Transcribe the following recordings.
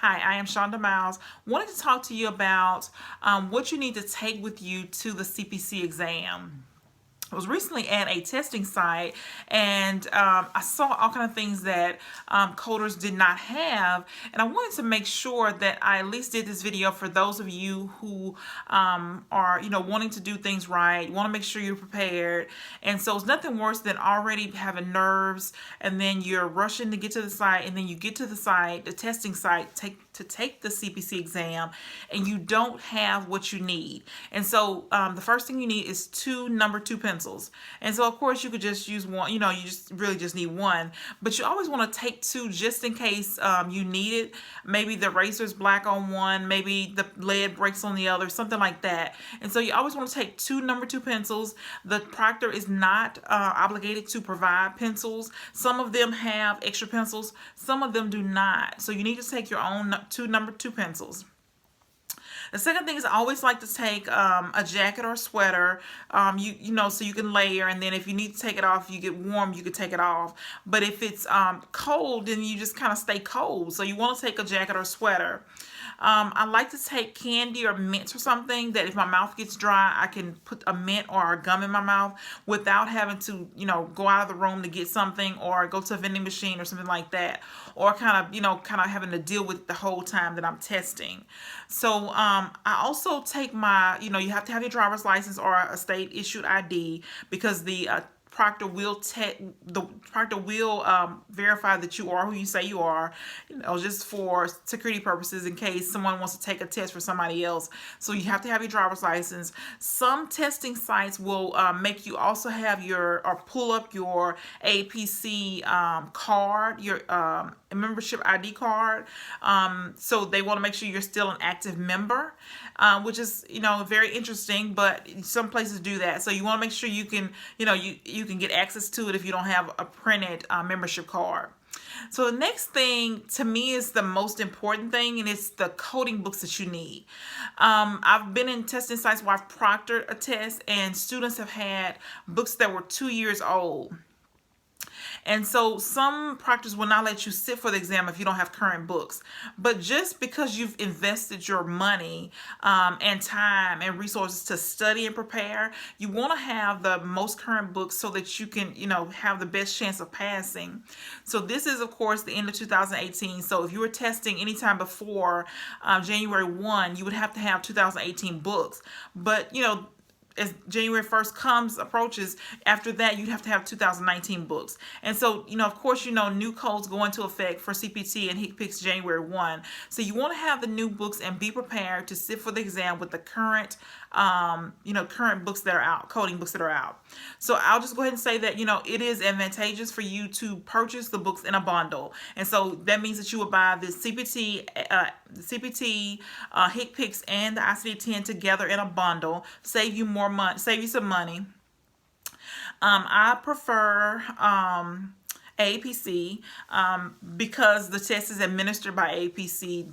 Hi, I am Shonda Miles. Wanted to talk to you about what you need to take with you to the CPC exam. I was recently at a testing site and I saw all kind of things that coders did not have, and I wanted to make sure that I at least did this video for those of you who are wanting to do things right. You want to make sure you're prepared, and so it's nothing worse than already having nerves and then you're rushing to get to the site, and then you get to the site, the testing site, take the CPC exam, and you don't have what you need. And so the first thing you need is two number 2 pencils. And so of course you could just use one, you just really just need one, but you always want to take two just in case you need it. Maybe the eraser's black on one, maybe the lead breaks on the other, something like that. And so you always want to take two number 2 pencils. The proctor is not obligated to provide pencils. Some of them have extra pencils, some of them do not. So you need to take your own two number 2 pencils. The second thing is I always like to take a jacket or a sweater, so you can layer, and then if you need to take it off, you get warm, you can take it off. But if it's cold, then you just kind of stay cold. So you want to take a jacket or sweater. I like to take candy or mints or something that if my mouth gets dry, I can put a mint or a gum in my mouth without having to, go out of the room to get something or go to a vending machine or something like that, or kind of having to deal with the whole time that I'm testing. So I also take my, you have to have your driver's license or a state issued ID, because the proctor will verify that you are who you say you are, just for security purposes in case someone wants to take a test for somebody else. So you have to have your driver's license. Some testing sites will make you also have or pull up your APC card, your membership ID card. So they want to make sure you're still an active member, which is very interesting, but some places do that. So you want to make sure you can you can get access to it if you don't have a printed membership card. So the next thing to me is the most important thing, and it's the coding books that you need. I've been in testing sites where I've proctored a test and students have had books that were 2 years old. And so some proctors will not let you sit for the exam if you don't have current books. But just because you've invested your money and time and resources to study and prepare, you want to have the most current books so that you can, have the best chance of passing. So this is, of course, the end of 2018. So if you were testing anytime before January 1, you would have to have 2018 books. But, as January 1st approaches, after that you'd have to have 2019 books. And so, of course, new codes go into effect for CPT and HCPCS January 1. So you want to have the new books and be prepared to sit for the exam with the current current books that are out, coding books that are out. So I'll just go ahead and say that, it is advantageous for you to purchase the books in a bundle. And so that means that you would buy the CPT, HCPCS, and the ICD-10 together in a bundle, save you more money, save you some money. I prefer AAPC because the test is administered by AAPC.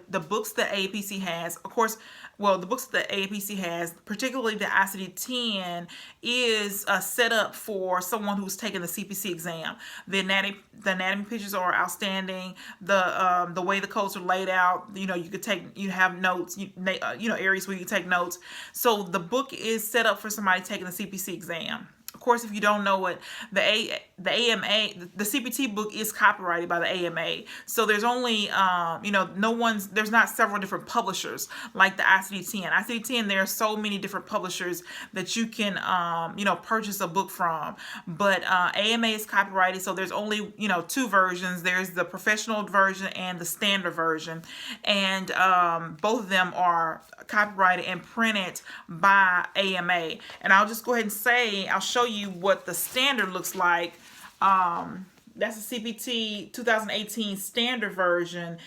The books that AAPC has, of course, the books that AAPC has, particularly the ICD-10, is set up for someone who's taking the CPC exam. The anatomy pictures are outstanding. The way the codes are laid out, you have notes, areas where you can take notes. So the book is set up for somebody taking the CPC exam. Of course, if you don't know it, the AMA, the CPT book is copyrighted by the AMA. So there's only, there's not several different publishers like the ICD-10. ICD-10, there are so many different publishers that you can, purchase a book from. But AMA is copyrighted, so there's only, 2 versions. There's the professional version and the standard version. And both of them are copyrighted and printed by AMA. And I'll just go ahead and say, I'll show you what the standard looks like. That's the CPT 2018 standard version.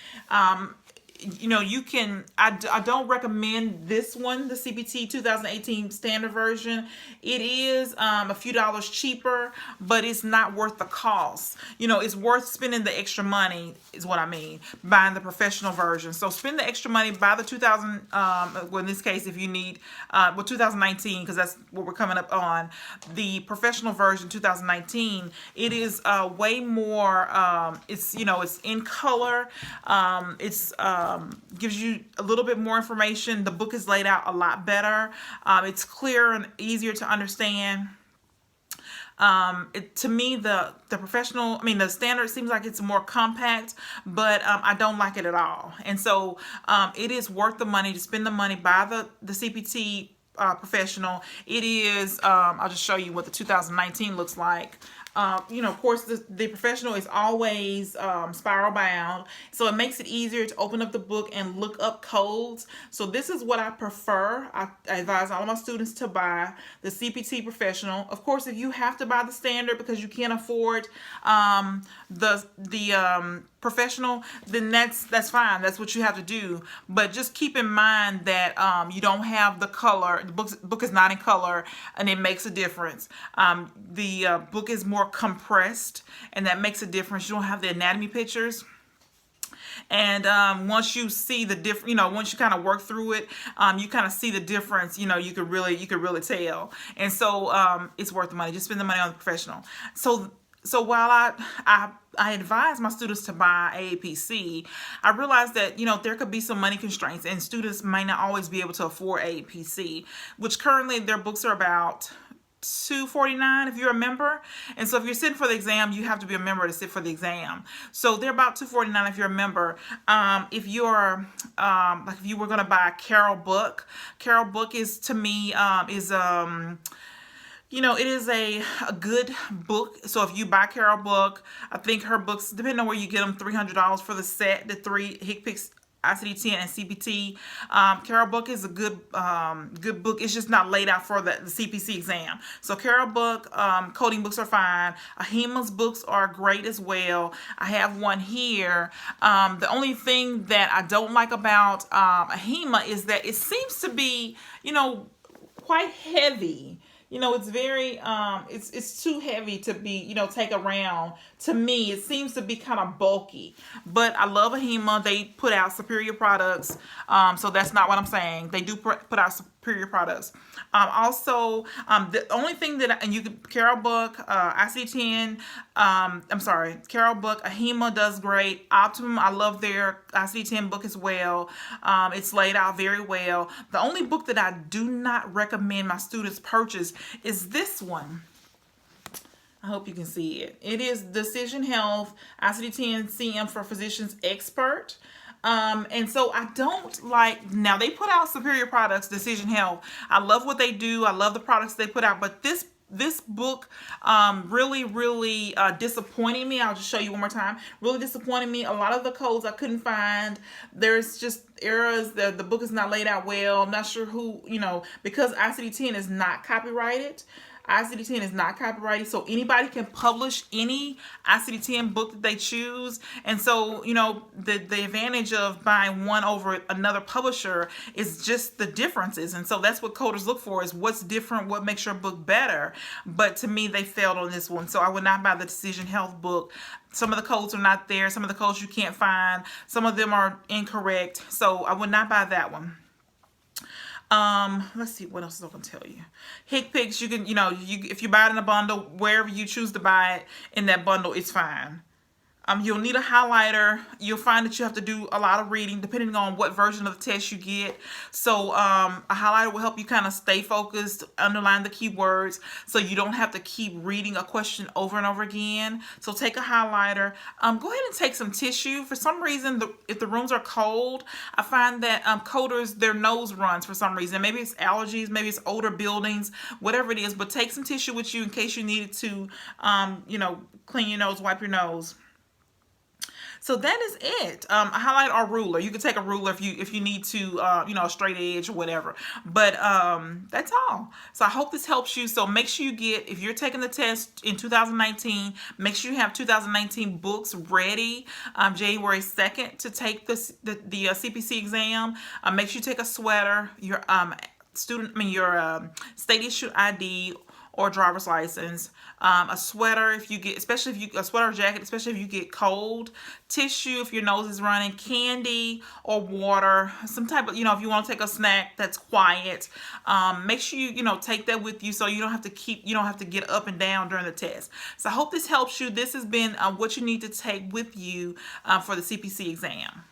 you can, I don't recommend this one, the CPT 2018 standard version. It is a few dollars cheaper, but it's not worth the cost. It's worth spending the extra money, is what I mean, buying the professional version. So spend the extra money, buy the 2000, well, in this case, if you need, 2019, because that's what we're coming up on, the professional version 2019. It is way more, it's in color. It's gives you a little bit more information. The book is laid out a lot better. It's clearer and easier to understand. To me, the professional, the standard seems like it's more compact, but I don't like it at all. And so it is worth the money to spend the money, buy the CPT professional. It is, I'll just show you what the 2019 looks like. Of course, the professional is always spiral bound, so it makes it easier to open up the book and look up codes. So this is what I prefer. I advise all of my students to buy the CPT professional. Of course, if you have to buy the standard because you can't afford the professional, then that's fine. That's what you have to do. But just keep in mind that you don't have the color. The book is not in color, and it makes a difference. The book is more compressed, and that makes a difference. You don't have the anatomy pictures. And once you see the difference, once you kind of work through it, you kind of see the difference. You could really tell. And so it's worth the money. Just spend the money on the professional. So while I advise my students to buy AAPC, I realize that there could be some money constraints, and students may not always be able to afford AAPC, which currently their books are about $249 if you're a member. And so if you're sitting for the exam, you have to be a member to sit for the exam. So they're about $249 if you're a member. If you're like if you were going to buy a Carol book is, to me, it is a good book. So if you buy Carol book, I think her books, depending on where you get them, $300 for the set, the 3 HCPCS, ICD-10 and CPT. Carol book is a good book. It's just not laid out for the CPC exam. So Carol book, coding books are fine. AHIMA's books are great as well. I have one here. The only thing that I don't like about AHIMA is that it seems to be, quite heavy. It's very, it's too heavy to be, take around. To me, it seems to be kind of bulky. But I love AHIMA. They put out superior products. So that's not what I'm saying. They do put out superior products. Also, the only thing that, and you could, Carol book, ICD-10, Carol book, AHIMA does great. Optimum, I love their ICD-10 book as well. It's laid out very well. The only book that I do not recommend my students purchase is this one. I hope you can see it. It is Decision Health ICD-10 CM for Physicians Expert. And so I don't like, now they put out superior products, Decision Health. I love what they do. I love the products they put out, but this book really disappointed me. I'll just show you one more time. Really disappointed me. A lot of the codes I couldn't find. There's just errors. The book is not laid out well. I'm not sure who, because ICD-10 is not copyrighted. ICD-10 is not copyrighted, so anybody can publish any ICD-10 book that they choose. And so, the advantage of buying one over another publisher is just the differences. And so that's what coders look for, is what's different, what makes your book better. But to me, they failed on this one. So I would not buy the Decision Health book. Some of the codes are not there. Some of the codes you can't find. Some of them are incorrect. So I would not buy that one. Let's see what else I can tell you. HCPCS, you can, if you buy it in a bundle, wherever you choose to buy it in that bundle, it's fine. You'll need a highlighter. You'll find that you have to do a lot of reading depending on what version of the test you get. So a highlighter will help you kind of stay focused, underline the keywords, so you don't have to keep reading a question over and over again. So take a highlighter. Go ahead and take some tissue. For some reason, if the rooms are cold, I find that coders, their nose runs for some reason. Maybe it's allergies, maybe it's older buildings, whatever it is. But take some tissue with you in case you needed to, clean your nose, wipe your nose. So that is it. I highlight our ruler. You can take a ruler if you need to, a straight edge or whatever. But that's all. So I hope this helps you. So make sure you if you're taking the test in 2019, make sure you have 2019 books ready January 2nd to take the CPC exam. Make sure you take a sweater, your state issued ID or driver's license, a sweater if you get, a sweater or jacket, especially if you get cold, tissue if your nose is running, candy or water, some type of, if you want to take a snack that's quiet, make sure you, take that with you so you don't have to get up and down during the test. So I hope this helps you. This has been what you need to take with you for the CPC exam.